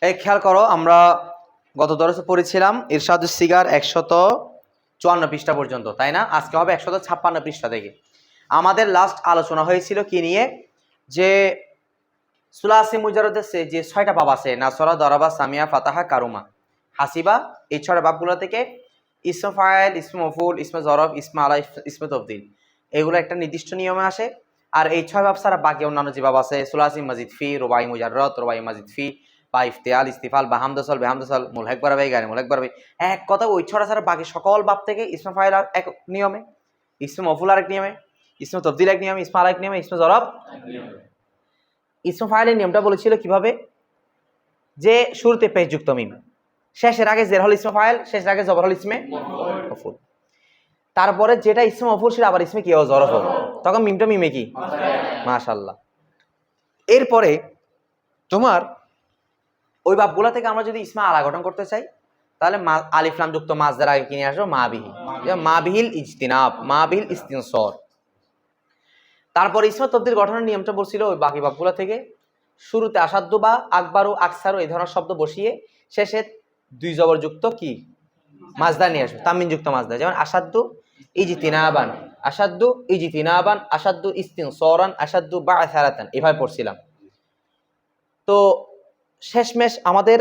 এই খেয়াল করো, আমরা গত দরসে পড়েছিলাম ইরশাদুস সিগার 154 পৃষ্ঠা পর্যন্ত, তাই না? আজকে হবে 156 পৃষ্ঠা থেকে। আমাদের লাস্ট আলোচনা হয়েছিল কি নিয়ে, যে সুলাসি মুজাররদের যে 6টা বাব আছে, নাসরা, দরাবা, সামিয়া, ফাতাহা, কারুমা, হাসিবা, এই 6টা বাবগুলো থেকে ইসমে ফাইল, ইসমে মফউল, ইসমে জরফ, ইসমে আলা, ইসমে তফদিল, এগুলো একটা নির্দিষ্ট নিয়মে আসে। আর এই 6 বাব ছাড়া বাকি অন্যান্য যে বাব আছে, সুলাসি মাজিদ ফি, রুবাই মুজাররদ, রুবাই মাজিদ ফি, বা ইফতিয়াল, ইস্তিফাল, বা হামদসল, বেহামদসল, মুলহাক বারাবাই, গায়রে মুলহাক বারাবাই, এক কথা ওই 6টা ছাড়া বাকি সকল বাব থেকে ইসমে ফাইল আর এক নিয়মে, ইসমে মফউল আর এক নিয়মে, ইসমে তফদিল এক নিয়মে, ইসমে আলা এক নিয়মে, ইসমে জরফ এক নিয়মে। ইসমে ফাইলের নিয়মটা বলেছিল কিভাবে, যে শুরুতে পেশ যুক্ত মিম, শেষের আগে জের হল ইসমে ফাইল, শেষের আগে জবর হল ইসমে মফউল, তারপরে যেটা ইসমে মফউল সেটা আবার ইসমে কি জরফ হবে, তখন মিমটা মিমে কি মাশাআল্লাহ। এরপরে তোমার ওই বাবগুলা থেকে আমরা যদি ইসমে আলা গঠন করতে চাই, তাহলে আলিফ লাম যুক্ত মাজদার আগে কিনে আসবো মাবিহি, মাবিহিল ইজতিনাব, মাবিহিল ইস্তিনসর। তারপর ইসমে তফদিল গঠনের নিয়মটা বলছিল ওই বাকি বাবগুলা থেকে শুরুতে আসাদ্দু বা আকবারু, আকসারু এই ধরনের শব্দ বসিয়ে শেষে 2 জবর যুক্ত কি মাজদার নিয়ে আসবে, তামিন যুক্ত মাজদার, যেমন আসাদ্দু ইজতিনাবান, আসাদ্দু ইজতিনাবান, আসাদ্দু ইস্তিনসরান, আসাদ্দু বা'সারাতান, এভাবে পড়ছিলাম। তো শেষমেশ আমাদের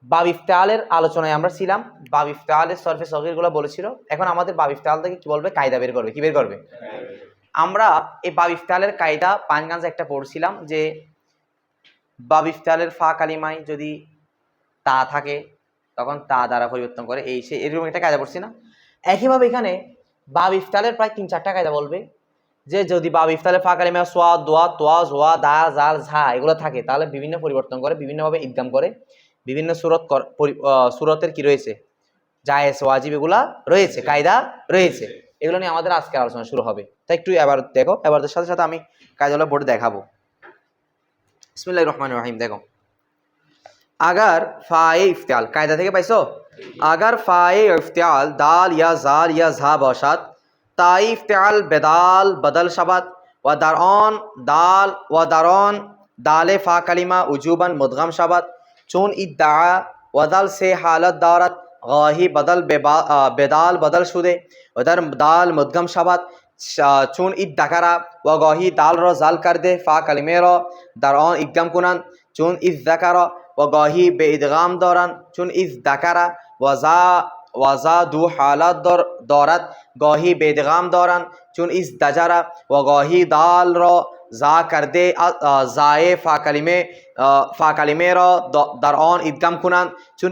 বাব ইফতালের আলোচনায় আমরা ছিলাম, বাব ইফতালের সরফে সগীরগুলো বলেছিল। এখন আমাদের বাব ইফতাল থেকে কি বলবে, কায়দা বের করবে। কি বের করবে? আমরা এই বাব ইফতালের কায়দা পাঁচগাঁজে একটা পড়ছিলাম, যে বাব ইফতালের ফা কালিমায় যদি তা থাকে তখন তা দ্বারা পরিবর্তন করে, এই সে এরকম একটা কায়দা পড়ছি না? একইভাবে এখানে বাব ইফতালের প্রায় 3-4টা কায়দা বলবে, যে যদি বাব ইফতালের ফা কালিমা সোয়া, দোয়া, তোয়া, জোয়া, দা, জাল, ঝা এগুলো থাকে, তাহলে বিভিন্ন পরিবর্তন করে, বিভিন্নভাবে ইদগাম করে, বিভিন্ন সুরতের কি রয়েছে, জায়েজ ওয়াজিব এগুলা রয়েছে, কায়দা রয়েছে। এগুলো নিয়ে আমাদের আজকের আলোচনা শুরু হবে। তাই একটু এবার দেখো, এবারের সাথে সাথে আমি কায়দাগুলো বোর্ডে দেখাবো। বিসমিল্লাহির রহমানির রহিম। দেখো, আগার ফায়ে ইফতিয়াল কায়দা থেকে পাইছো, আগার ফায়ে ইফতিয়াল দাল ইয়া জাল ইয়া ঝা বসাত, তাই ইফতিয়াল বেদাল বদল শাবাত, ওয়া দারন দাল ওয়া দারন দালে ফা কালিমা উজুবান মুদগাম শাবাত, চুন ইদ্দা ওয়াদাল সে হালত দারাত, গাহি বদল বেদাল বদল শুদে, ওদার দাল মুদগাম শাবাত, চুন ইদ্দাকারা ওয়া গাহি দাল র জাল কর দে, ফা কালিমে র দারন ইদগাম কুনান, চুন ইদ্দাকারা وگاهی به ادغام دارند، چون از ذکر وزا دو حالت دارد، گاهی به ادغام دارند چون از دجر، و گاهی دال را زا کرده زای فا کلمه را در آن ادغام کنند چون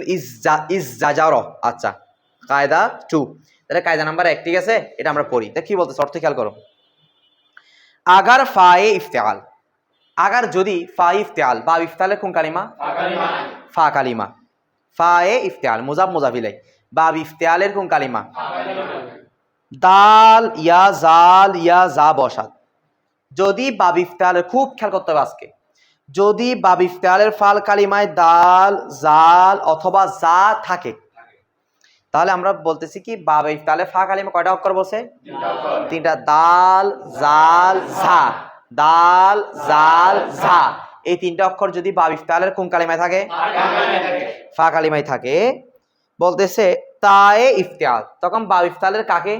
از زجر। আচ্ছা, কায়দা 2, তাহলে কায়দা নাম্বার 1, ঠিক আছে? এটা আমরা পড়ি। তা কি বলতেছে, অর্থ খেয়াল করো। আগার ফায়ে ইফতিআল, আগার যদি ফা ইফতিয়াল, বা ইফতালের কোন কালিমা? ফা কালিমা। ফায়ে ইফতিয়াল মুজাব মুজাফিলাই, বা ইফতিয়ালের কোন কালিমা? দাল ইয়া জাল ইয়া জা বসাত, যদি বাব ইফতিয়ালের, খুব খেয়াল করতে হবে আজকে, যদি বাব ইফতিয়ালের ফাল কালিমায় দাল, জাল অথবা জা থাকে, তাহলে আমরা বলতেছি কি বাব ইফতিয়ালের ফা কালিমা কয়টা অক্ষর বসে? 3টা, দাল, জাল, ঝা। দাল, জাল, ঝা, এই 3টা অক্ষর যদি বাব ইফতালের কোন কালিমায় থাকে? ফা কালিমায় থাকে, বলতেছে তায়ে ইফতিয়াল, তখন বাব ইফতালের কাকে?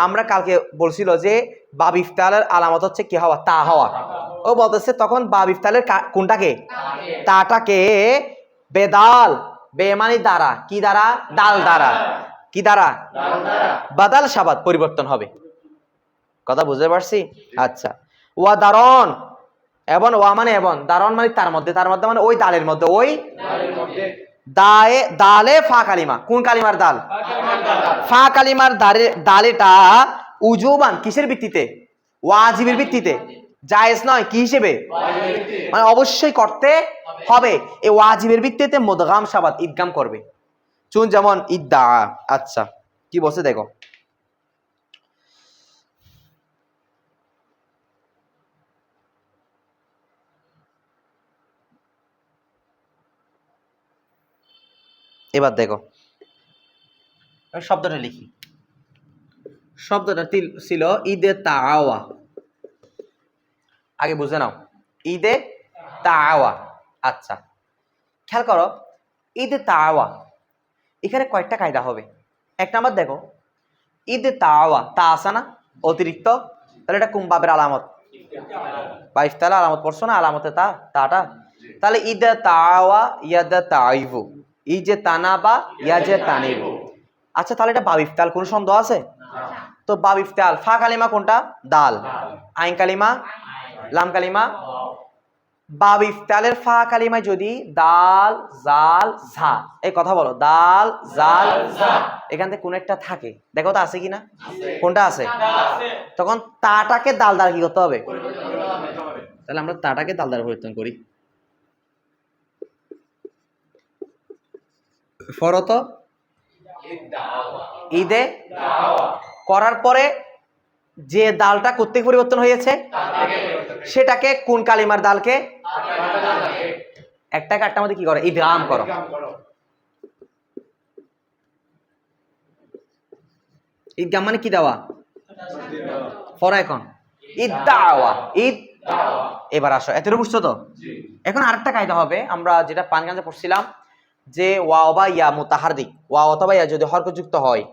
আমরা কালকে বলছিল যে বাব ইফতালের আলামত হচ্ছে কি হওয়া? তা হওয়া। ও বলতেছে তখন বাব ইফতালের কোনটাকে? তাটাকে বেদাল, বেমানি দ্বারা, কি দ্বারা? দাল দ্বারা, কি দ্বারা? বাদাল শাবাত, পরিবর্তন হবে। কথা বুঝতে পারছি? আচ্ছা, ওয়া দারন, এবং ওয়া মানে এবং, দারন মানে তার মধ্যে, তার মধ্যে মানে ওই দালের মধ্যে, ওই দায়ে দালে ফা কালিমা, কোন কালিমার দাল? ফা কালিমার দালেটা উজুবান, কিসের ভিত্তিতে? ওয়াজিবের ভিত্তিতে, জায়েজ নয়, কি হিসেবে? মানে অবশ্যই করতে হবে, এই ওয়াজিবের ভিত্তিতে মুদগাম শাবাত, ইদগাম করবে। চুন যেমন ইদ্দা। আচ্ছা, কি বলছে দেখো, এবার দেখো শব্দটা লিখি। শব্দটা ছিল ঈদে তাআওয়া, আগে বুঝে নাও, ঈদে তাআওয়া। আচ্ছা, খেয়াল করো, ঈদ তাওয়া এখানে কয়েকটা কায়দা হবে। এক নাম্বার দেখো, ঈদ তাওয়া তা আসা না অতিরিক্ত, তাহলে এটা কোন বাবের আলামত? বা ইফতালা আলামত পড়ছো না, আলামতে তাটা। তাহলে ঈদ তাওয়া ইয়াদ তাইবু, ই যে তানাবা ইয়া যে তানিবু। আচ্ছা, তাহলে এটা বাব ইফতাল, কোন সন্দেহ আছে? তো বাব ইফতাল ফা কালিমা কোনটা? দাল। আইন কালিমা, লাম কালিমা। বাব ইফতালের ফা কালিমায় যদি দাল জাল ঝা, এই কথা বলো, দাল জাল ঝা, এখান থেকে কোন একটা থাকে, দেখো তো আছে কিনা। কোনটা আছে? তখন তাটাকে দাল দ্বারা কি করতে হবে? তাহলে আমরা তাটাকে দাল দ্বারা পরিবর্তন করি। ফরত ঈদে করার পরে যে দালটা কর্তৃক পরিবর্তন হয়েছে সেটাকে কোন কালিমার দালকে? একটাকে আটটার মধ্যে কি করো? ইদগাম করো। ঈদগাম মানে কি দেওয়া? পড়া এখন ঈদ দাওয়া, ঈদ। এবার আসো, এতটুকু বুঝছো তো? এখন আরেকটা কায়দা হবে, আমরা যেটা পানগাঞ্জে পড়ছিলাম যে ওয়াও বা ইয়া মুতাহারদিক, ওয়াও অথবা ইয়া যদি হরকতযুক্ত হয়,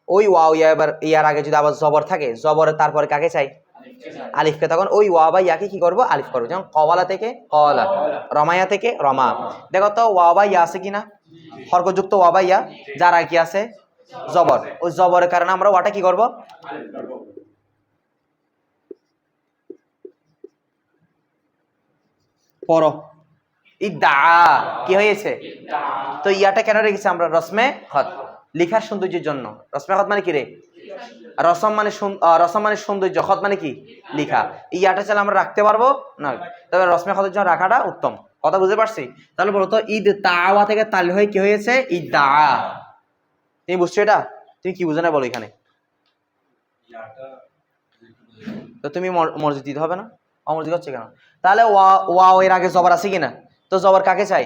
ওই ওয়াও ইয়া এবার ইয়ার আগে যদি আবার জবর থাকে, জবরের তারপরে কাকে চাই? আলিফকে। তখন ওই ওয়া বা ইয়াকে কি করবো? আলিফ করবো। যেমন কওয়ালা থেকে কওয়ালা, রমায়া থেকে রমা। দেখো তো ওয়া বা ইয়া আছে কিনা, হরকতযুক্ত ওয়া বা ইয়া, যার আগে কি আছে? জবর। ওই জবরের কারণে আমরা ওয়াটা কি করবো? পড়ো ইদা, কি হয়েছে? তো ইয়াটা কেন রেখেছি আমরা? রসমে খত, লিখার সৌন্দর্যের জন্য। রসমে খত মানে কি রে? রসম মানে রসম মানে সৌন্দর্য, খত মানে কি? লিখা। ইয়াটা চাইলে আমরা রাখতে পারবো না, তবে রসমে খতের জন্য রাখাটা উত্তম। কথা বুঝতে পারছি? তাহলে বলতো ঈদ তাওয়া থেকে তাল হয়ে কি হয়েছে? ইদা। তুমি বুঝছো এটা? তুমি কি বুঝো না বলো এখানে? তো তুমি মসজিদ দিতে হবে না? অমসজিদ হচ্ছে কেন? তাহলে ওয়া এর আগে জবর আছে কিনা? তো জবর কাকে চাই?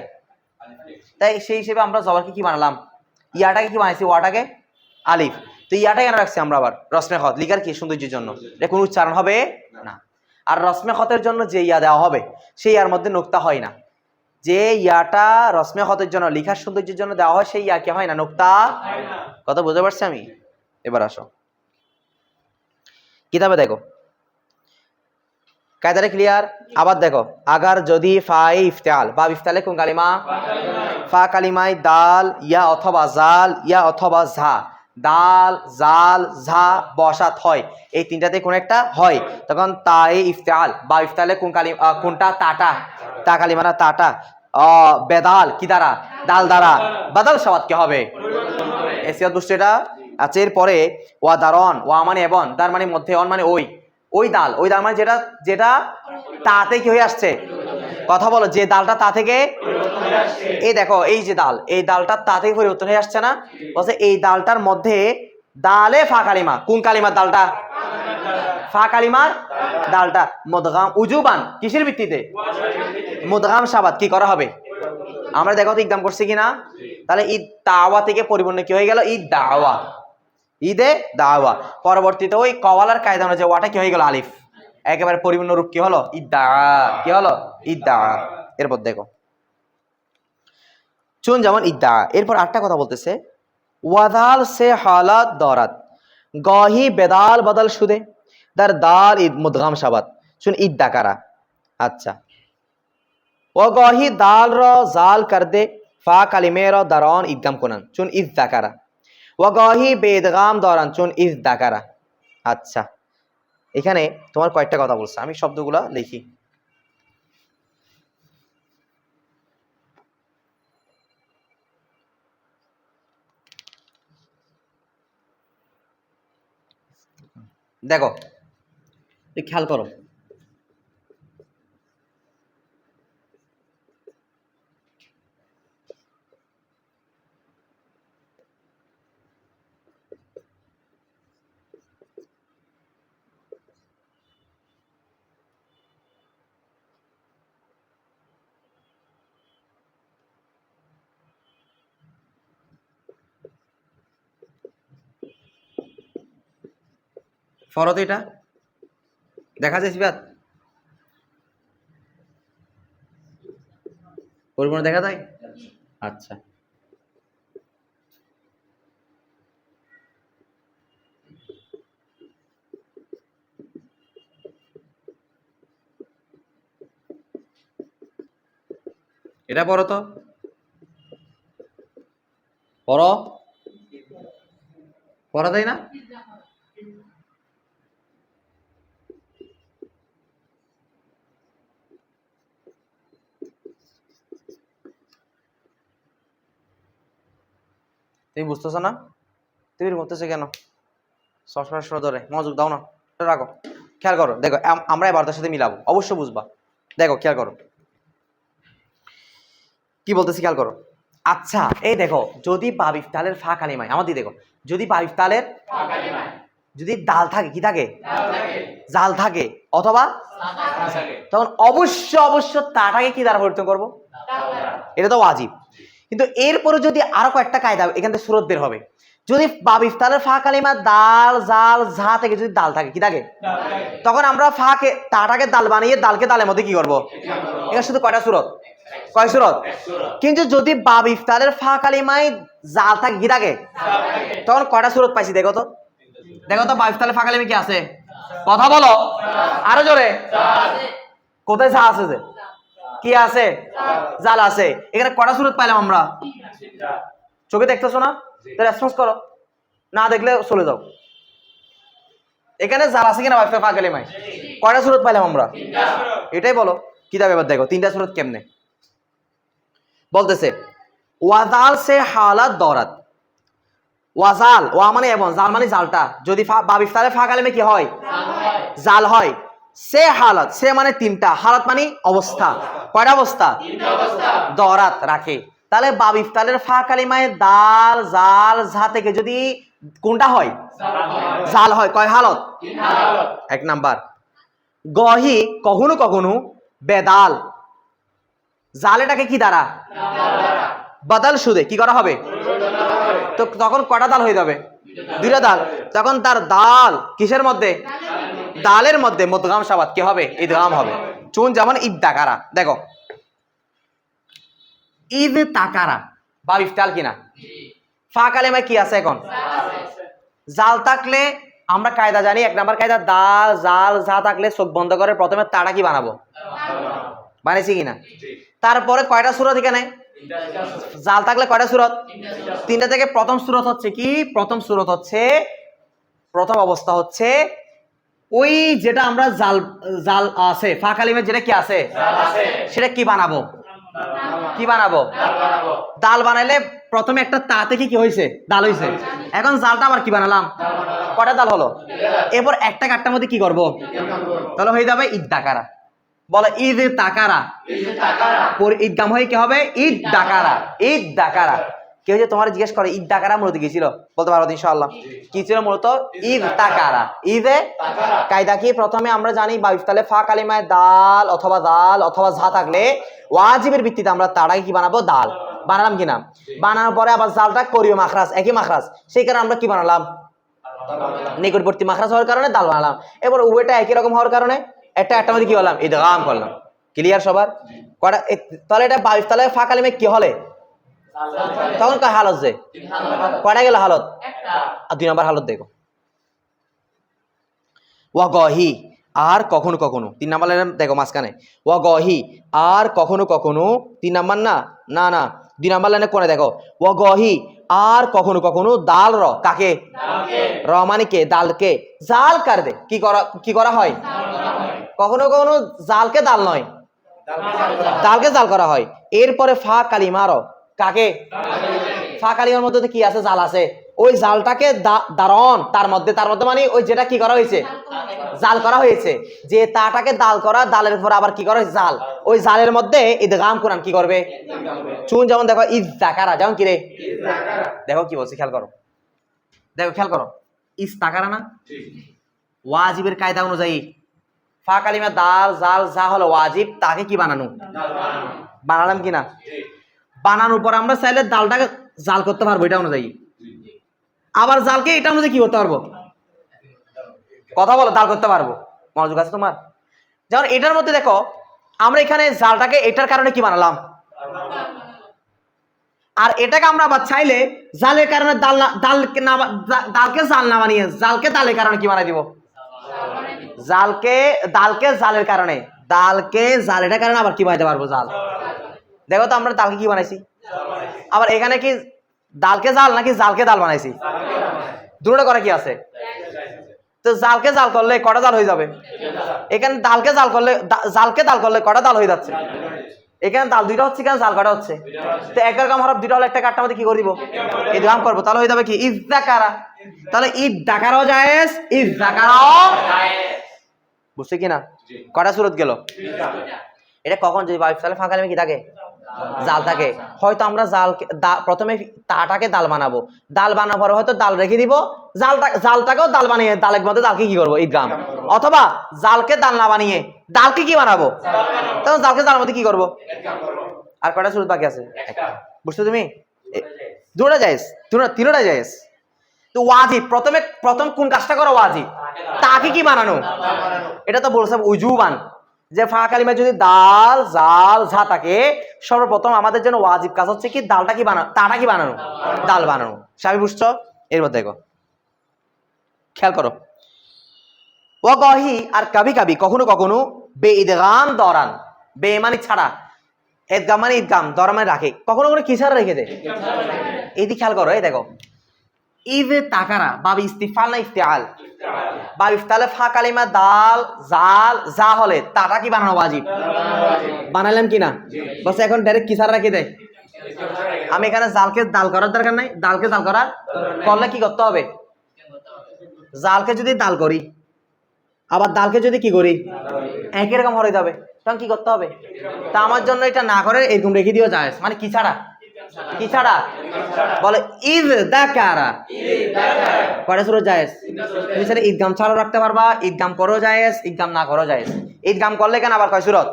তাই সেই হিসেবে আমরা জবরকে কি বানালাম? ইয়াটাকে কি বানাইছি? ওয়াটাকে আলিফ। তো ইয়াটা কেন রাখছি আমরা আবার? রসমে খত, লিখার কি সৌন্দর্যের জন্য। এটা কোনো উচ্চারণ হবে না। আর রসমে খতের জন্য যে ইয়া দেওয়া হবে সেই ইয়ার মধ্যে নোক্তা হয় না। যে ইয়াটা রসমে খতের জন্য, লিখার সৌন্দর্যের জন্য দেওয়া হয়, সেই ইয়া কি হয় না? নোক্তা। কথা বুঝতে পারছি আমি? এবার আসো কিতাবে দেখো, কায়দাটা ক্লিয়ার? আবার দেখো, আগার যদি ফাই ইফতাল বা ইফতালে কোন কালিমা? ফা কালিমায় দাল ইয়া অথবা জাল ইয়া অথবা ঝা, দাল জাল ঝা বসাত হয়, এই তিনটাতে কোন একটা হয়, তখন তাই ইফতাল বা ইফতালে কোন কালিমা? কোনটা? তাটা। তা কালিমা না তাটা। বেদাল কি দ্বারা? দাল দ্বারা। বাদাল সবাদ কি হবে? এসিয়াত বুঝছো এটা? আচ্ছা, এরপরে ওয়া দারন, ওয়া মানে এবং, দার মানে মধ্যে, অন মানে ওই, ওই দাল, ওই দাল মানে যেটা যেটা তাতে কি হয়ে আসছে? কথা বলো, যে দালটা তা থেকে, এই দেখো এই যে দাল, এই ডালটা তা থেকে পরিবর্তন হয়ে আসছে না? বলছে এই ডালটার মধ্যে দালে ফা কালিমা, কোন কালিমার ডালটা? ফা কালিমার ডালটা মুদগাম উজুবান, কিসের ভিত্তিতে? মুদগাম সাবাত কি করা হবে? আমরা দেখো তো ইকদাম করছি কিনা। তাহলে ঈদ তাওয়া থেকে পরিপূর্ণ কি হয়ে গেল? ঈদ দাওয়া, ঈদে দাওয়া। পরবর্তীতে ওই কওয়ালার কায়দা অনুযায়ী ওয়াটা কি হয়ে গেল? আলিফ। একেবারে পরিপূর্ণ রূপ কি হলো? ইদ্দা। কি হলো? ইদ্দা। এরপর দেখো চুন যেমন ইদ্দা। এরপর আটটা কথা বলতেছে, ওয়াদাল সে হালাত দরাত, গহি বেদাল বদল সুদে, দার দাল ঈদ মুদগাম সাবাত, চুন ইদ্দা কারা। আচ্ছা, ও গহি দাল র জাল কর দে, ফা কালিমে র দারন ইদগাম কোনান, চুন ইদ্দা কারা। ও গহি বেদগাম দরান, চুন ইদ্দা কারা। আচ্ছা, এখানে তোমার কয়েকটা কথা বলছে, আমি শব্দগুলা লিখি। দেখো খেয়াল করো, ফরত এটা দেখা যায় সিবাত পরিপূর্ণ দেখা যায়। আচ্ছা, এটা পড়ো তো, পড়ো, পড়া যায় না? তুমি বুঝতেছো না? তুমি বলতেছো কেন? সবসময় শোনো, ধরে মনোযোগ দাও না, রাখো। খেয়াল করো, দেখো আমরা এবার তার সাথে মিলাবো, অবশ্য বুঝবা। দেখো খেয়াল করো কি বলতেছি, খেয়াল করো। আচ্ছা, এই দেখো, যদি বাব ইফতালের ফা কালিমায়, আমাদের দেখো, যদি বাব ইফতালের যদি দাল থাকে, কি থাকে? জাল থাকে, অথবা তখন অবশ্য তাটাকে কি দ্বারা পরিবর্তন করবো? এটা তো ওয়াজিব। কিন্তু এরপরে যদি আরো কয়েকটা কায়দা এখান থেকে সুরত বের হবে। যদি বাব ইফতালের ফা কালিমা দাল জাল ঝা থেকে যদি দাল থাকে, কি থাকে? তখন আমরা ফাকে তাটাকে দাল বানিয়ে দালকে দালের মধ্যে কি করবো? এটা শুধু কয়টা সুরত? কয় সুরত? কিন্তু যদি বাব ইফতালের ফা কালিমায় জাল থাকে, কি থাকে? তখন কয়টা সুরত পাইছি দেখো তো? দেখো তো বাব ইফতালের ফা কালিমা কি আছে? কথা বলো আরো জোরে। কোথায় ঝা আছে? যে কি আছে? জাল আছে। এখানে কয়টা সুরত পাইলাম আমরা? চোখে দেখতেছো না? রেসপন্স করো, না দেখলে চলে যাও। এখানে জাল আছে কিনা ফা কালিমায়? কয়টা সুরত পাইলাম আমরা? এটাই বলো কিতাবে। এবার দেখো তিনটা সুরত কেমনে বলতেছে। ওয়াজাল সে হালাত দরাত। ওয়াজাল, ওয়া মানে এবং, জাল মানে জালটা, যদি বাব ইফতারে ফা কালিমে কি হয়? জাল হয়। সে হালাত, সে মানে তিনটা, হালাত মানে অবস্থা। কয়টা অবস্থা? দরাত রাখে। তাহলে বাব ইফতারের ফা কালিমায় দাল জাল ঝা থেকে যদি কোনটা হয়? জাল হয়। কয় হালত? এক নাম্বার। গহি কখনো কখনো বেদাল, জালেটাকে কি দ্বারা? বদল সুদে কি করা হবে? তো তখন কটা দাল হয়ে যাবে? দুইটা দাল। তখন তার দাল কিসের মধ্যে? দালের মধ্যে মুদগাম সাবাত কি হবে? ইদগাম হবে। চুন যেমন ঈদ তাকারা, দেখো ঈদ তাকারা বা ইফতাল কিনা? ফা কালেমায় কি আছে এখন? জাল থাকলে আমরা কায়দা জানি, এক নাম্বার কায়দা, দাল জাল যা থাকলে চোখ বন্ধ করে প্রথমে তাটা কি বানাবো? বানাইছি কিনা? তারপরে কয়টা সুরত এখানে? জাল থাকলে কয়টা সুরত? তিনটা থেকে প্রথম সুরত হচ্ছে কি? প্রথম সুরত হচ্ছে, প্রথম অবস্থা হচ্ছে ওই যেটা আমরা জাল, জাল আছে ফা কালিমের যেটা কি আছে সেটা কি বানাবো? কি বানাবো? দাল বানাইলে প্রথমে একটা তা থেকে কি হয়েছে? দাল হয়েছে। এখন জালটা আবার কি বানালাম? কটা দাল হলো? এরপর একটা কাটটার মধ্যে কি করব? তাহলে হয়ে যাবে ঈদ ডাকারা। বলে ঈদ তাকারা, ঈদগাম হয়ে কি হবে? ঈদ ডাকারা। ঈদ ডাকারা। কেউ যে তোমার জিজ্ঞেস করে ঈদ ডাকারা মূলত কি ছিল, বলতে পারো ইনশাআল্লাহ? কি ছিল মূলত? ঈদ তাকারা। ঈদে কায়দা কি? প্রথমে আমরা জানি বা ইফতালে ফা কালিমায় দাল অথবা দাল অথবা ঝা থাকলে ওয়াজিবের ভিত্তিতে আমরা তারাকে কি বানাবো? দাল বানালাম কিনা? বানানোর পরে আবার জালটা করিও মাখরাজ, একই মাখরাজ, সেই কারণে আমরা কি বানালাম? নিকটবর্তী মাখরাজ হওয়ার কারণে দাল বানালাম। এবার উভয়টা একই রকম হওয়ার কারণে একটা মধ্যে কি হলাম? ইদগাম করলাম। ক্লিয়ার সবার? কয়টা? তাহলে এটা বা ইফতালে ফা কালিমে কি হলে তখন কয় হালত? যে কয়টা গেল হালত? আর দুই নম্বর হালত দেখো, ওয়াগহি আর কখনো কখনো, তিন নাম্বার দেখো মাঝখানে ওয়াগহি আর কখনো কখনো, তিন নাম্বার না না না দুই নাম্বার লাইনে কোনে দেখো, ওয়াগহি আর কখনো কখনো দাল র, কাকে? র মানে কে? দালকে জাল কার দে কি করা হয়? কখনো কখনো জালকে দাল নয়, দালকে জাল করা হয়। এরপরে ফা কালিমা র, কাকে? ফা কালিমার মধ্যে কি আছে? জাল আছে। ওই জালটাকে দারন, তার মধ্যে মানে ওই যেটা কি করা হয়েছে? জাল করা হয়েছে। যে তাটাকে দাল করা, দালের উপর আবার কি করা হয়েছে? জাল। ওই জালের মধ্যে ইদগাম কোরআন কি করবে? চুন। যেমন দেখো ঈদ তাকারা, যেমন কি রে? দেখো কি বলছে, খেয়াল করো, দেখো খেয়াল করো, ঈদ তাকারা না? ওয়াজিবের কায়দা অনুযায়ী ফা কালিমা দাল জাল যা হলো ওয়াজিব, তাকে কি বানানো? বানালাম কিনা? বানানোর পর আমরা চাইলে দালটাকে জাল করতে পারবো এটা অনুযায়ী, আবার জালকে এটা অনুযায়ী কি করতে পারবো? কথা বলো, দাল করতে পারবো। মনোযোগ আছে তোমার? যেমন এটার মধ্যে দেখো, আমরা এখানে জালটাকে এটার কারণে কি বানালাম? আর এটাকে আমরা আবার চাইলে জালের কারণে দালকে জাল না বানিয়ে জালকে দালের কারণে কি বানাই দিব? দালকে জালের কারণে এটার কারণে আবার কি বানাইতে পারবো? জাল। দেখো তো আমরা দালকে কি বানাইছি, আবার এখানে কি দালকে জাল নাকি জালকে দাল বানাইছি? দুটোটা করে কি আছে? তো জালকে জাল করলে কটা জাল হয়ে যাবে? এখানে জালকে দাল করলে কটা দাল হয়ে যাচ্ছে? এখানে দাল দুইটা হচ্ছে, কেন জাল কটা হচ্ছে? তো একরকম হরফ দুইটা হলে একটা কাটটার মধ্যে কি করে দিব? ইদগাম করবো, তাহলে হয়ে যাবে কি ইযযাকারা। তাহলে ইযযাকারাও জায়েজ, ইযযাকারাও বুঝছে কিনা? কটা সূরত গেল? এটা কখন? যদি বায়ু সালে ফাঁকা কি থাকে? জাল থাকে। হয়তো আমরা প্রথমে তাটাকে দাল বানাবো, দাল বানাবার হয়তো দাল রেখে দিব, জালটাকেও দাল বানিয়ে দালের মধ্যে দালকে কি করবো? ইদগাম। অথবা জালকে দাল না বানিয়ে দালকে কি বানাবো? তখন জালকে দালের মধ্যে কি করবো? আর কয়টা সূরত বাকি আছে? বুঝছো তুমি? দুটোটা জায়েজ, তিনোটা জায়েজ। তো ওয়াজিব প্রথম কোন কাজটা করা ওয়াজিব? তাকে কি বানানো? এটা তো বলছে উজুবান, যে ফা কালিমা যদি দাল জাল ঝা থাকে, সর্বপ্রথম আমাদের জন্য ওয়াজিব কাজ হচ্ছে কি দালটা কি বানানো, তাটা কি বানানো? দাল বানানো। সবাই বুঝছো? এরপর দেখো, খেয়াল করো, ওয়াগাহি আর কাবি কাবি কখনো কখনো বে ইদগাম দরান, বে মানে ছাড়া, ইদগাম মানে ইদগাম, দরান মানে রাখে, কখনো কখনো কি ছাড়া রেখে দেয়। এইদিকে খেয়াল করো, এই দেখো ইদ তাকারা বাব ইস্তিফাল না ইফতিআল? বাব ইফতালে ফা কালিমা দাল জাল যা হলে তাটা কি বানানো ওয়াজিব? বানাইলাম কিনা? বস এখন ডাইরেক্ট কি ছাড়া রেখে দেয়। আমি এখানে জালকে দাল করার দরকার নাই, দালকে দাল করার করলে কি করতে হবে? জালকে যদি দাল করি আবার দালকে যদি কি করি একই রকম হয়ে যাবে, তখন কি করতে হবে? তা আমার জন্য এটা না করে এরকম রেখে দিও জায়েজ। মানে কি ছাড়া? কি ছাড়া? বলে ইদ দাকারা, কয়টা সূরত জায়েজ? তুমি সেটা ইদগাম ছাড়াও রাখতে পারবা, ইদগাম করেও জায়েজ, ইদগাম না করেও জায়েজ। ইদগাম করলে কেন আবার কয় সূরত?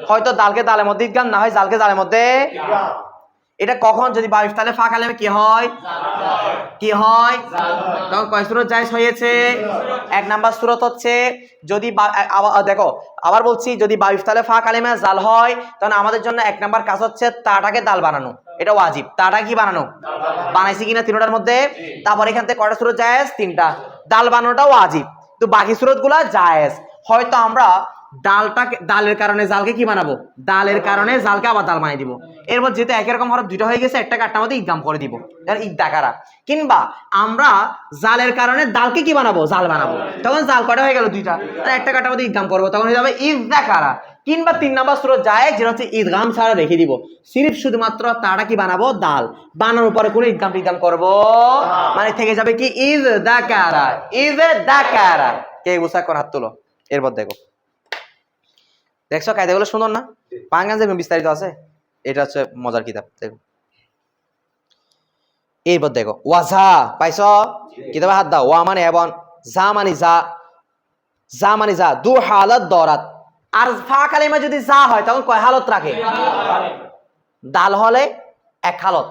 হয়তো দালকে দালের মধ্যে ইদগাম, না হয় জালকে জালের মধ্যে। এটা কখন? যদি বায়ু তাহলে ফা কালিমা কি হয়? কি হয়? তখন কয় সূরত জায়েজ হয়েছে? এক নাম্বার সূরত হচ্ছে যদি দেখো আবার বলছি, যদি বায়ু তাহলে ফা কালিমা জাল হয়, তখন আমাদের জন্য এক নাম্বার কাজ হচ্ছে তাটাকে দাল বানানো। এটা ওয়াজিব। তাটা কি বানানো? বানাইছি কিনা তিনটার মধ্যে? তারপর এখান থেকে কয়টা সূরত জায়েজ? তিনটা। দাল বানানোটা ওয়াজিব, তো বাকি সূরত গুলা জায়েজ। হয়তো আমরা দালের কারণে জালকে কি বানাবো? দালের কারণে জালকে আবার দাল বানিয়ে দিব। এরপর যেহেতু একই রকম হরফ দুইটা হয়ে গেছে, একটা কাটটার মধ্যে ইদগাম করে দিব, ইদ্দাকারা। কিংবা আমরা জালের কারণে দালকে কি বানাবো? জাল বানাবো, তখন জাল কয়টা হয়ে গেল? দুইটা। আর একটা কাটটার মধ্যে ইদগাম করবো, তখন হয়ে যাবে ইদ্দাকারা। কিংবা তিন নাম্বার সূরত জায়েজ, যেটা হচ্ছে ইদগাম ছাড়া রেখে দিব, সিরিফ শুধুমাত্র তারা কি বানাবো? দাল বানানোর পরে কোনো ইদগাম করবো, মানে থেকে যাবে কি ইদ্দাকারা, ইদ্দাকারা। কে বুঝা কর হাত তুলো। এরপর দেখো, দেখছো কায়দাগুলো সুন্দর না? পাঙ্গাঞ্জে বিস্তারিত আছে, এটা হচ্ছে মজার কিতাব। দেখো এরপর দেখো ওয়াজা, পাইছ? কিতাবে হাত দাও। ওয়া মানে এবং, যা মানে যা, যা মানে যা, দু হালত দরাত। আর ফা কালিমা যদি যা হয় তখন কয় হালত রাখে? দাল হলে এক হালত,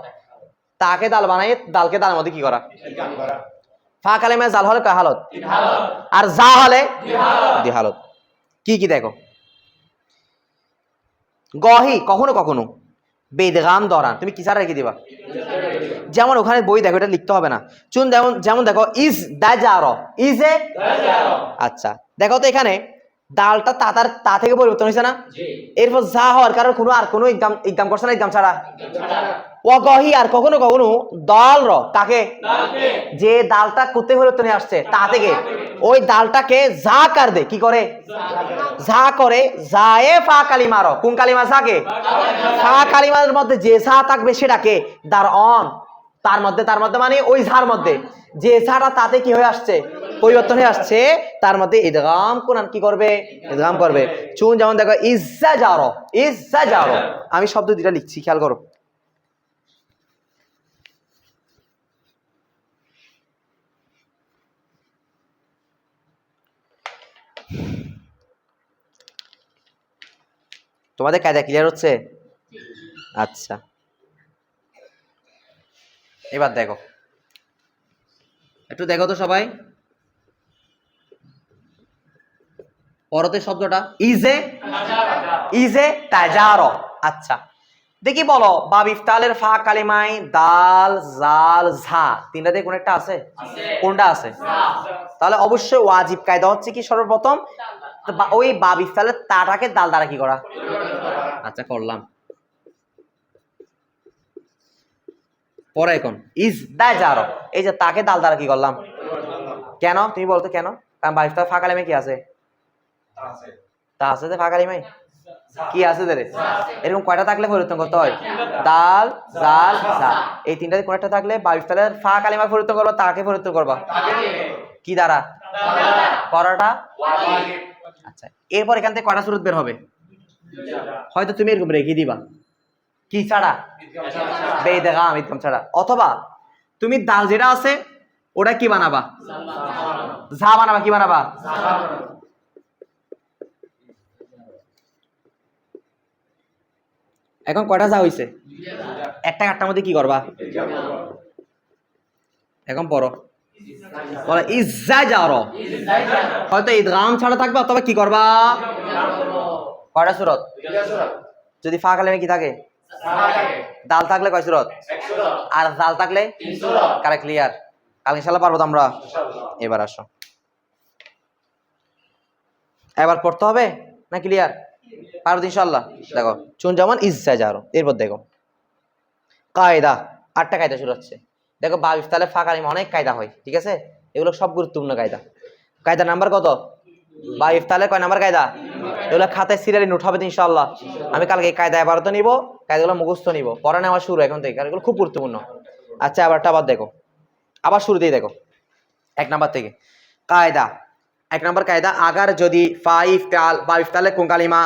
তাকে দাল বানাই দালকে দালের মধ্যে কি করা? ফা কালিমা জাল হলে কয় হালত? আর যা হলে দুই হালত। কি কি দেখো, গহি কখনো কখনো বেদগাম দরান, তুমি কি ছাড়া রেখে দিবা? যেমন ওখানে বই দেখো, এটা লিখতে হবে না। চুন যেমন দেখো ইজ দাজার, ইজে। আচ্ছা দেখো তো এখানে দালটা তা থেকে পরিবর্তন হয়েছে না? এরপর যা হওয়ার কারণ আর কোনো ইদগাম করছে না, ইদগাম ছাড়া। ওয়াগহি আর কখনো কখনো দাল র, কাকে? যে দালটা করতে পরিবর্তনে আসছে তা থেকে ওই দালটাকে যা কার দে, কি করে? যা করে, জায়ে ফা কালিমা র। কোন কালিমা? যাকে ফা কালিমার মধ্যে যে যা থাকবে সেটাকে দার অন, তার মধ্যে মানে ওই ঝার মধ্যে যে ঝাটা তাতে কি হয়ে আসছে? পরিবর্তন হয়ে আসছে, তার মধ্যে ইদগাম কোরআন কি করবে? ইদগাম করবে। চুন যেমন দেখো ইজ্জা জারো, ইজ্জা জারো। আমি শব্দ দুইটা লিখছি, খেয়াল করো। তোমাদের কায়দা ক্লিয়ার হচ্ছে? আচ্ছা এবার দেখো, একটু দেখো তো সবাই, পরতে শব্দটা ইজে, ইজে তাজারো। আচ্ছা দেখি বলো বাব ইফতালের ফা কালিমায় দাল জাল ঝা তিনটাতে কোন একটা আছে? কোনটা আছে? তাহলে অবশ্যই ওয়াজিব কায়দা হচ্ছে কি সর্বপ্রথম ওই বাব ইফতালের তাটাকে দাল দ্বারা কি করা। আচ্ছা করলাম। পরে এখন ইজ দা যারো এই যে তাকে দাল দ্বারা কি করলাম। কেন তুমি বলতো কেন? কারণ বাব ইফতাল ফা কালিমায় কি আছে? তা আছে যে ফা কালিমায় কি আছে রে? এরকম কয়টা থাকলে পরিবর্তন করতে হয়? দাল জাল জা এই তিনটাতে কোন একটা থাকলে বাব ইফতালের ফা কালিমা পরিবর্তন করবা তাকে পরিবর্তন করবা কি দ্বারা? করাটা ওয়াজিব। আচ্ছা এরপর এখান থেকে কয়টা সূরত বের হবে? হয়তো তুমি এরকম রেখে দিবা কি ছাড়া? বেইদগাম ইদগাম ছাড়া। অথবা তুমি দাল যেটা আছে ওটা কি বানাবা? ঝা বানাবা। কি বানাবা? এখন কয়টা যা হইছে? একটা আটটার মধ্যে কি করবা? এখন পড়ো বলে ইজ্জা যারো হয়তো ইদগাম ছাড়া থাকবে অথবা কি করবা? কয়টা সূরত? যদি ফা কালিমে কি থাকে? দাল থাকলে কয় সূরত? আর জাল থাকলে কারে ক্লিয়ার? কাল ইনশাআল্লাহ পারবো তো আমরা। এবার আসো এবার পড়তে হবে না ক্লিয়ার? পারবো ইনশাআল্লাহ। দেখো চুন যেমন ইজ্জা যারো এরপর দেখো কায়দা 8টা কায়দা শুরু হচ্ছে। দেখো বাব ইফতালে ফা কালিমা অনেক কায়দা হয় ঠিক আছে, এগুলো সব গুরুত্বপূর্ণ কায়দা। কায়দা নাম্বার কত? বাব ইফতালে কয় নাম্বার কায়দা? এগুলো খাতায় সিরিয়ালি নোট হবে ইনশাআল্লাহ। আমি কালকে এই কায়দা এবার তো নিব, কায়দাগুলো মুখস্থ নিব, পড়া নেওয়া শুরু এখন থেকে, কারণ এগুলো খুব গুরুত্বপূর্ণ। আচ্ছা আবারটা আবার দেখো, আবার শুরুতেই দেখো 1 নাম্বার থেকে কায়দা। 1 নাম্বার কায়দা আগার যদি ফা ইফতাল বাব ইফতালে কোন কালিমা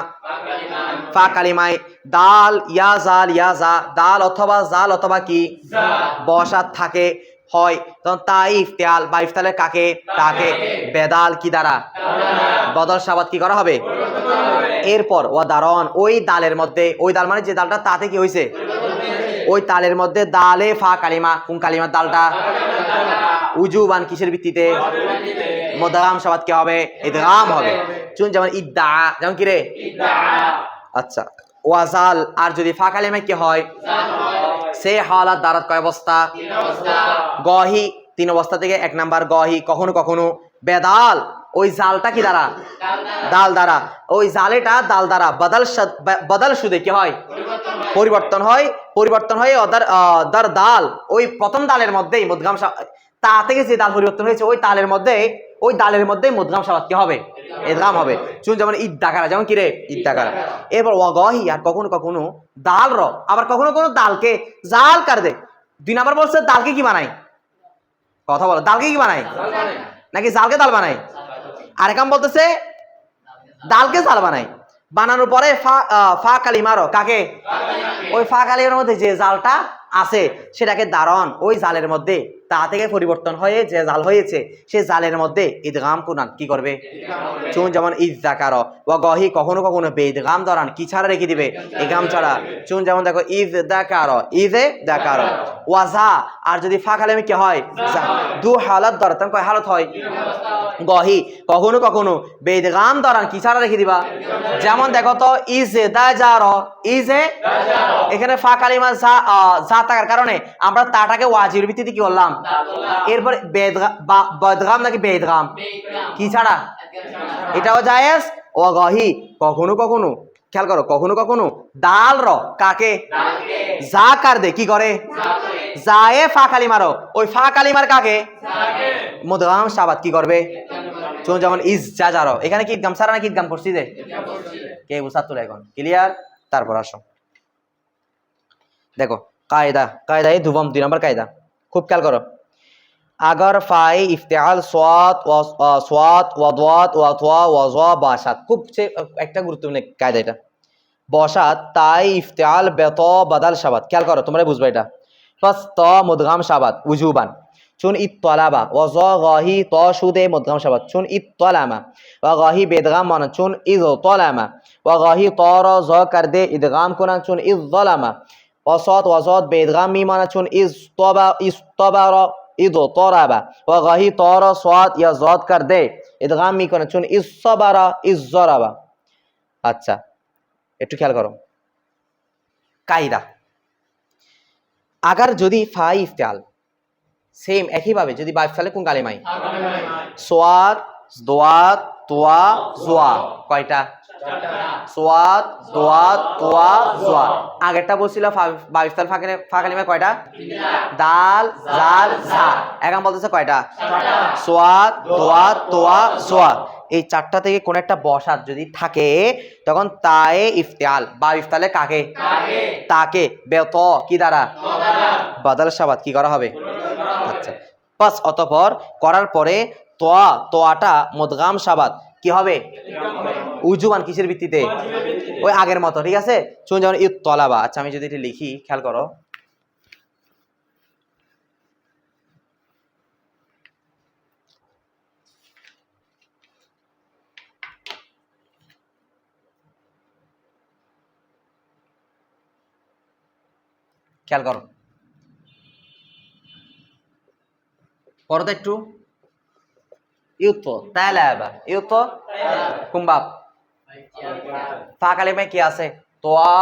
ফা কালিমায় দাল ইয়া জাল ইয়া জা দাল অথবা জাল অথবা কি বসাত থাকে হয় তখন তাই ইফতাল বা ইফতালে কাকে তাকে বেদাল কি দ্বারা বদল সাবাত কি করা হবে। এরপর ওয়া দারন ওই দালের মধ্যে ওই দাল মানে যে দালটা তাতে কি হইছে ওই তালের মধ্যে দালে ফা কালিমা কোন কালিমার দালটা উজুবান কিসের ভিত্তিতে মুদগাম সাবাত কি হবে ইদগাম হবে। চুন যেমন ইদ্দা যেমন কি রে ইদ্দা। আচ্ছা ওয়াজাল আর যদি ফা কালিমা কি হয় সে হালাত দারাত কয় অবস্থা? গহি 3 অবস্থা থেকে 1 নাম্বার গহি কখনো কখনো বেদাল ওই জালটা কি দ্বারা দাল দ্বারা ওই জালেটা দাল দ্বারা বদল সুদে কি হয় পরিবর্তন হয়। পরিবর্তন হয়ে দার দাল ওই প্রথম দালের মধ্যেই মুদগাম তা থেকে যে দাল পরিবর্তন হয়েছে ওই তালের মধ্যে ওই দালের মধ্যে মুদগাম সাবাত কি হবে ইদগাম হবে। চুন যেমন ইদ্দাকারা যেমন কি রে ইদ্দাকারা। এরপর ওয়াগহি আর কখনো কখনো দাল র আবার কখনো কখনো দালকে জাল কার দে। 2 নাম্বার বলছে দালকে কি বানাই? কথা বলো দালকে কি বানাই নাকি জালকে দাল বানাই? আর একাম বলতেছে দালকে জাল বানাই। বানানোর পরে ফা কালিমারো কাকে ওই ফা কালিমার মধ্যে যে জালটা আছে সেটাকে দারন ওই জালের মধ্যে তা থেকে পরিবর্তন হয়ে যে জাল হয়েছে সে জালের মধ্যে ইদগাম কুনান কি করবে। চুন যেমন ইজ্জাকারো ওয়া গহি কখনো কখনো বেইদগাম দরান কি ছাড়া রেখে দিবে ইদগাম ছাড়া। চুন যেমন দেখো ইজদাকারো ইজে দাকারো ওয়াজা আর যদি ফা কালিমা কি হয় দু হালাত দরান কয় হালত হয় গহি কখনো কখনো বেইদগাম দরান কি ছাড়া রেখে দিবা। যেমন দেখো তো ইজে দা যারো ইজে এখানে ফা কালিমা যা থাকার কারণে আমরা তাটাকে ওয়াজিবের ভিত্তিতে কি করলাম। এরপর বেদগাম নাকি বেদগাম কি ছাড়া এটাও জায়েজ। ও গহি কখনো কখনো খেয়াল করো কখনো কখনো দাল র কাকে যা কার দে কি করে জায়ে ফা কালিমারো ওই ফা কালিমার কাকে মুদগাম সাবাত কি করবে। চুন যেমন ইজ যা যারো এখানে কি ইদগাম ছাড়া নাকি ইদগাম করছি যে কে বুঝা তোলা এখন ক্লিয়ার। তারপর আসো দেখো কায়দা কায়দা এই 2 নাম্বার কায়দা খুব খেয়াল করো। আগার ফাই ইফতিআল সাদ ওয়া দাদ ওয়া তা ওয়া যা বাসাত খুব একটা গুরুত্বপূর্ণ কায়দা এটা। বসাত তাই ইফতিআল বেত বদল শাবাত খেয়াল করো তোমরা বুঝবে এটা। ফার্স্ট ত মুদগাম শাবাত উজুবান চুন ইত্তলাবা ওয়া যা গাহি ত সুদে মুদগাম শাবাত চুন ইত্তলামা ওয়া গাহি বেদগাম মান চুন ইজ তলামা ওয়া গাহি তর য কর দে ইদগাম কুনা চুন ইজ যালামা ওয়াসাত ওয়াসাত বেদগাম মি মান চুন ইজ তবারা ইদ তরাবা ওয়া গাহি তর সাদ ইয়া জাদ কর দে ইদগাম মি কুনা চুন ইজ সাবারা ইজ জরাবা। আচ্ছা একটু খেয়াল করো কায়দা। আগার যদি ফা ইফতাল সেম একইভাবে যদি বা ইফতালে কোন কালিমাই সোয়াদ দোয়াত তোয়া জোয়া কয়টা সোয়াদ দোয়াত তোয়া জোয়া আগেরটা বলছিল বা ইফতাল ফা কালিমা কয়টা দাল জাল জা এখন বলতেছে কয়টা সোয়াদ দোয়াত তোয়া জোয়া এই চারটা থেকে কোন একটা বসাত যদি থাকে তখন তায়ে ইফতাল বা ইফতালে কাকে তাকে বেত কি দ্বারা বাদাল শাবাত কি করা হবে আচ্ছা পাস অতঃপর করার পরে তোয়াটা মুদগাম শাবাত কি হবে উজুবান কিসের ভিত্তিতে ওই আগের মতো ঠিক আছে শুন যেমন ইত্তলাবা আচ্ছা আমি যদি এটা লিখি খেয়াল করো খেয়াল করো পরে তো একটু ইউতো তালাবা ইউতো কুম্বাব ফা কালিমায় কি আছে তোয়া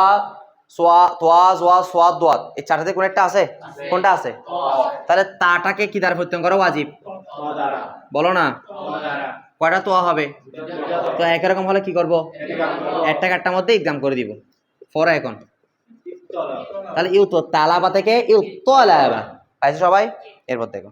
সোয়া তোয়া জোয়া সোয়াদ দোয়াত এই চারটাতে কোন একটা আছে কোনটা আছে তাহলে তাটাকে কি দ্বারা প্রত্যয় করা ওয়াজিব বলো না কয়টা তোয়া হবে তো একরকম হলে কি করব একটা কাটটার মধ্যে এক্সাম করে দিব ফরা এখন তাহলে ইউতো তালাবা থেকে ইউতো আলাবা পাইছো সবাই এরপর দেখো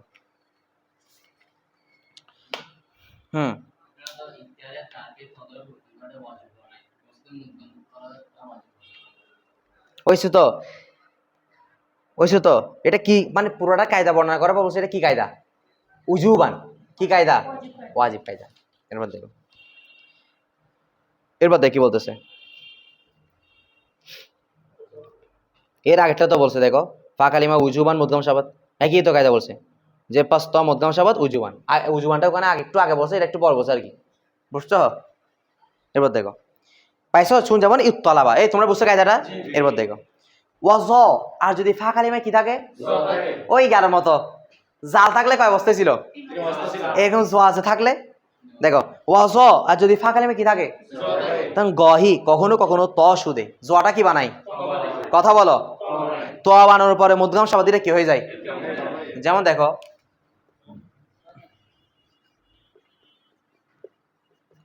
ওইসু তো এটা কি মানে পুরোটা কায়দা বর্ণনা করা বলছে এটা কি কায়দা উজুবান কি কায়দা ওয়াজিব কায়দা এরপর দেখো এরপর দেখ কি বলতেছে এর আগেটা তো বলছে দেখো ফা কালিমা উজুবান মুদগাম শাবাত একই তো কায়দা বলছে যে পাঁচ ত মুদগাম শাবাত উজুবান উজুবানটা ওখানে একটু আগে বলছে এটা একটু পর বলছে আর কি বুঝছো এরপর দেখো পাইছো শুন যেমন ইত্তলাবা এই তোমরা বুঝছো কায়দাটা এরপর দেখো ওয়াজ আর যদি ফা কালিমায় কি থাকে ওই গারের মতো জাল থাকলে কয় অবস্থায় ছিল এরকম জোয়াজে থাকলে দেখো ওয়াজ আর যদি ফা কালিমায় কি থাকে তখন গহি কখনো কখনো ত সুদে জোয়াটা কি বানাই কথা বলো তো বানানোর পরে মুদগাম শাবাদিটা কি হয়ে যায় যেমন দেখো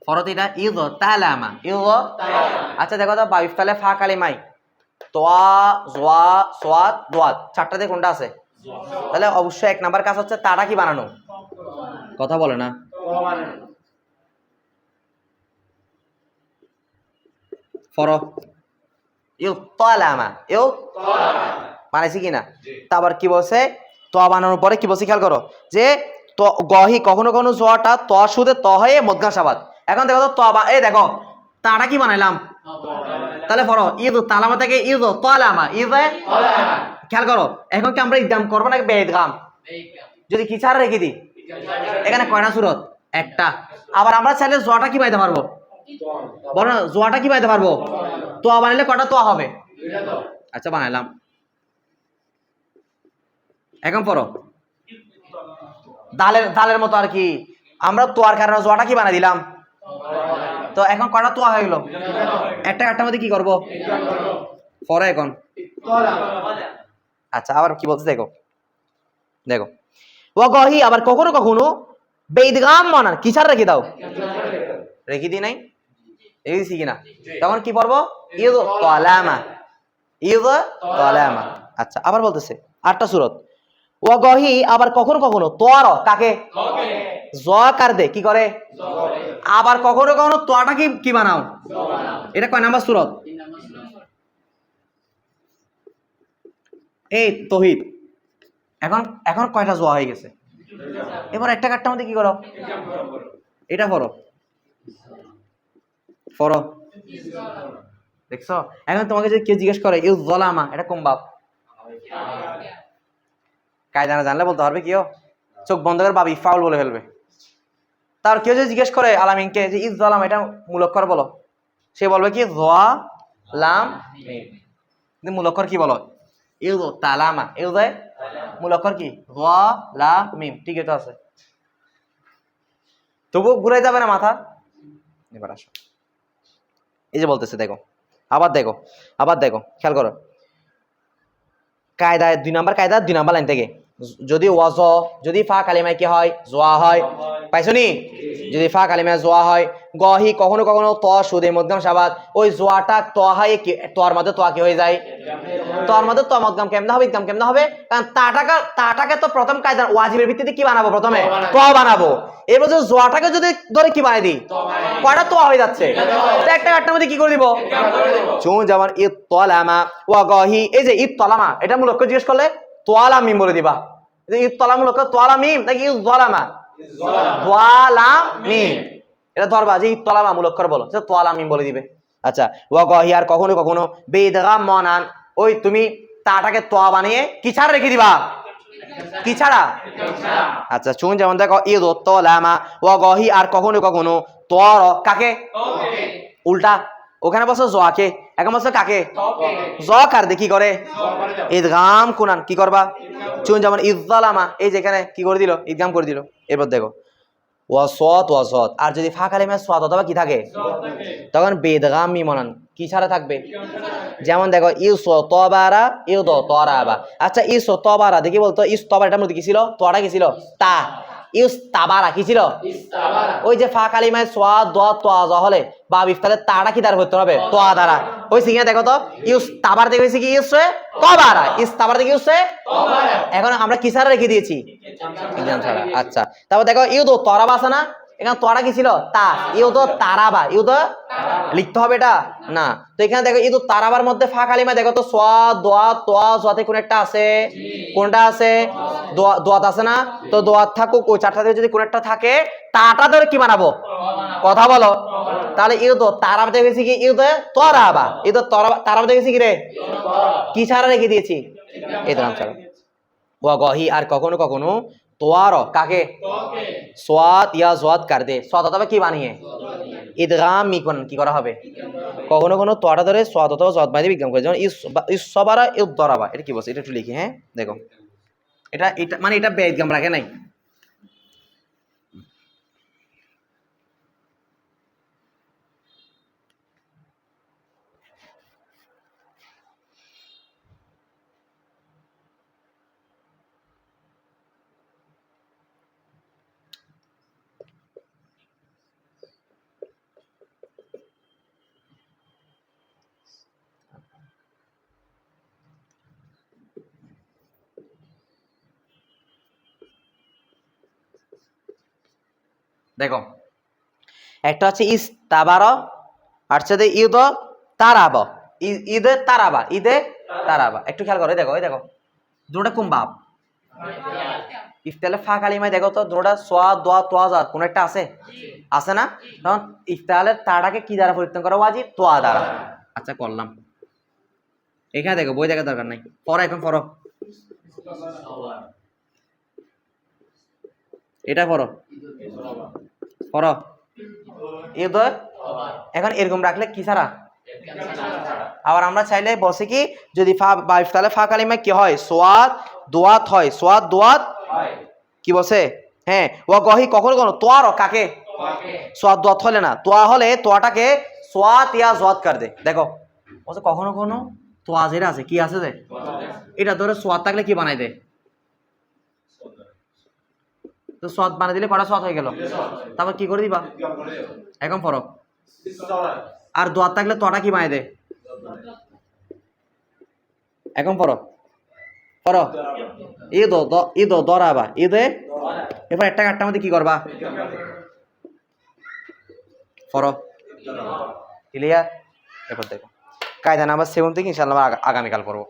ফরতিটা ইদ তালামা ইদ আচ্ছা দেখো তো বাইফ তালে ফা কালিমাই তোয়া জোয়া সোয়াদ দোয়াত চারটাতে কোনটা আছে তাহলে অবশ্যই এক নাম্বার কাজ হচ্ছে তাটা কি বানানো কথা বলে না ফর ইউতালামা ইউ মানাইছি কিনা তারপর কি বলছে তো বানানোর পরে কি বলছে খেয়াল করো যে তো গহি কখনো কখনো জোয়াটা ত সুদে ত হয়ে মুদগাম শাবাত এখন দেখো তো এই দেখো তাটা কি বানাইলাম তাহলে পড়ো ঈদ তালামা থেকে ঈদ তালামা ঈদ খেয়াল করো এখন কি আমরা ইদগাম করবো নাকি বেঈদগাম যদি কি ছাড়া রেখে দিই এখানে কয়টা সূরত একটা আবার আমরা চাইলে জোয়াটা কি পাইতে পারবো বলো না জোয়াটা কি পাইতে পারবো তো বানাইলে কয়টা তো হবে আচ্ছা বানাইলাম এখন পড়ো দালের মতো আর কি আমরা তোয়ার কারণে জোয়াটা কি বানাই দিলাম তো এখন কয়টা তোয়া হয়ে গেল একটার মধ্যে কি করব পরে এখন আচ্ছা আবার কি বলছে দেখো দেখো ওয়াগহি আবার কখনো কখনো বেঈদগাম মানান কি ছাড় রেখে দাও রেখে দি নাই রেখেছি কিনা তখন কি পড়বো ঈদ তালামা ঈদ তালামা আচ্ছা আবার বলতেছে আটটা সূরত ওয়াগহি আবার কখনো কখনো তোয়ার কাকে জ কার দে কি করে আবার কখনো কখনো তোয়াটা কি বানাও এটা কয় নাম্বার সূরত এই তৌহিদ এখন কয়টা জোয়া হয়ে গেছে এবার একটা কাটটার মধ্যে কি করো এটা ফরো দেখছো এখন তোমাকে যদি কেউ জিজ্ঞেস করে ইউ জলামা এটা কোন বাপ কায়দা না জানলে বলতে পারবে কেউ চোখ বন্ধ করে বাবি ফাউল বলে ফেলবে তার কেউ যদি জিজ্ঞেস করে আলামিনকে যে ইজ জলাম এটা মূলক্ষর বলো সে বলবে কি জোয়া লাম মিম মূলক্ষর কি বলো ইউ তালামা ইউ দে মূলক্ষর কি জোয়া লাম মিম ঠিক এটা আছে তবু ঘুরে যাবে না মাথা এবার আসো এই যে বলতেছে দেখো আবার দেখো খেয়াল করো কায়দায় 2 নাম্বার কায়দা 2 নাম্বার লাইন থেকে যদি ওয়াজ যদি ফা কালিমায় কি হয় জোয়া হয় পাইছো নি যদি ফা কালিমায় জোয়া হয় গহি কখনো কখনো ত সুদে মধ্যম সাবাত ওই জোয়াটা ত হয় কি তোর মধ্যে তো কি হয়ে যায় তোর মধ্যে তো মধ্যম কেমনে হবে ইদগাম কেমনে হবে কারণ তাটাকে তো প্রথম কায়দা ওয়াজিবের ভিত্তিতে কি বানাবো প্রথমে তো বানাবো এবার যে জোয়াটাকে যদি ধরে কি বানাই দিই কয়টা তো হয়ে যাচ্ছে তো একটা কাটটার মধ্যে কি করে দিব চুন যেমন ইত্তলামা ওয়া গহি এই যে ইত্তলামা এটা মূল লক্ষ্য জিজ্ঞেস করলে তোয়ালা মিম বলে দিবা ইত্তলাম মূল লক্ষ্য তোয়ালা মিম নাকি ইজ্জলামা তোয়ালা মিম এটা ধরবা যে ইত্তলামা মূল লক্ষ্য বলো সেটা তোয়ালা মিম বলে দিবে আচ্ছা ওয়া গহি আর কখনো কখনো বেদগাম মনান ওই তুমি তাটাকে তোয়া বানিয়ে কি ছাড়া রেখে দিবা কি ছাড়া আচ্ছা চুন যেমন দেখো ইদতলামা ওয়া গহি আর কখনো কখনো তোর কাকে উল্টা ওখানে বসে জোয়াকে এখন বসে কাকে জ কার দে কি করে ইদগাম কুনান কি করবা চুন যেমন ইজ্জালামা এই যেখানে কি করে দিল ইদগাম করে দিল এবার দেখো ওয়াসত আর যদি ফা কালিমা সাদ অথবা কি থাকে তখন বেদগাম মিমনান কি ছাড়া থাকবে যেমন দেখো ইউসতবারা ইউদতরাবা আচ্ছা ইউসতবারা দেখি বলতো ইস্তবার এটার মধ্যে কি ছিল তোয়াটা কি ছিল তা ইউস্তাবারা কি ছিল ওই যে ফা কালিমায় সাদ দ তোয়া জ হলে বা ইফতালে তাটা কি দ্বারা হতে হবে তোয়া দ্বারা ওই সিঙ্গা দেখো তো ইউস্তাবার দেখে হইছে কি ইউসে তবারা ইস্তাবার দেখে ইউসে তবারা এখন আমরা কি ছাড়া রেখে দিয়েছি ইজাম ছাড়া আচ্ছা তারপর দেখো ইউদো তরাবা আছে না এখানে তোয়াটা কি ছিল তা ইউদো তারাবা ইউদো লিখতে হবে এটা না তো এখানে দেখো ইউদো তারাবার মধ্যে ফা কালিমা দেখো তো সোয়া দোয়া তোয়া জোয়াতে কোন একটা আছে কোনটা আছে দোয়াত আছে না তো দোয়াত থাকুক ওই চারটা থেকে যদি কোন একটা থাকে তাটা ধরে কি বানাবো কথা বলো তাহলে ইউদো তারাবা দেখেছি কি ইউদো তরাবা ইউদো তারাবা দেখেছি কি রে কি ছাড়া রেখে দিয়েছি এই নাম ছাড়া ওয়া গহি আর কখনো কখনো তোয়ার কাকে সোয়াত ইয়া জোয়াত কার দে সোয়াত অথবা কি বানিয়ে ইদগাম মিকন কি করা হবে কখনো কোনো তোয়াটা ধরে সোয়াত অথবা জোয়াত বানিয়ে বিজ্ঞান করে যেমন ইসবারা ইউদরাবা এটা কি বলছে এটা একটু লিখি হ্যাঁ দেখো এটা মানে এটা বেদগাম রাখে নাই দেখো একটা হচ্ছে ইস্তাবারা আর হচ্ছে ঈদ তারাবা ঈদে তারাবা একটু খেয়াল করে দেখো দেখো দুটোটা কোন বাপ ইফতালে ফা কালিমায় দেখো তো দুটোটা সোয়া দোয়া তোয়া জাত কোন একটা আছে আছে না তখন ইফতালের তাটাকে কি দ্বারা পরিবর্তন করা ওয়াজিব তোয়া দ্বারা আচ্ছা করলাম এখানে দেখো বই দেখার দরকার নাই পড়ো এখন পড়ো এটা পড়ো পড়ো ঈদ এখন এরকম রাখলে কি ছাড়া আবার আমরা চাইলে বসে কি যদি ফা বা ইফতালে ফা কালিমা কি হয় সোয়াদ দোয়াত হয় সোয়াদ দোয়াত কি বসে হ্যাঁ ওয়া গহি কখনো কোনো তোয়ার কাকে সোয়াদ দোয়াত হলে না তোয়া হলে তোয়াটাকে সোয়াত ইয়া জোয়াত কর দে দেখো বলছে কখনো কোনো তোয়া যেটা আছে কি আছে যে এটা ধরে সোয়াদ থাকলে কি বানাই দে তো সোয়াদ বানিয়ে দিলে কটা সোয়াদ হয়ে গেল তারপর কি করে দিবা এখন পড়ো আর দোয়াত থাকলে তোয়াটা কি বানাই দে এখন পড়ো পড়ো ঈদ দরাবা ঈদে এবার একটা কাটটার মধ্যে কি করবা পড়ো ক্লিয়ার এবার দেখো কায়দা নাম্বার 7 থেকে ইনশাআল্লাহ আগামীকাল পড়বো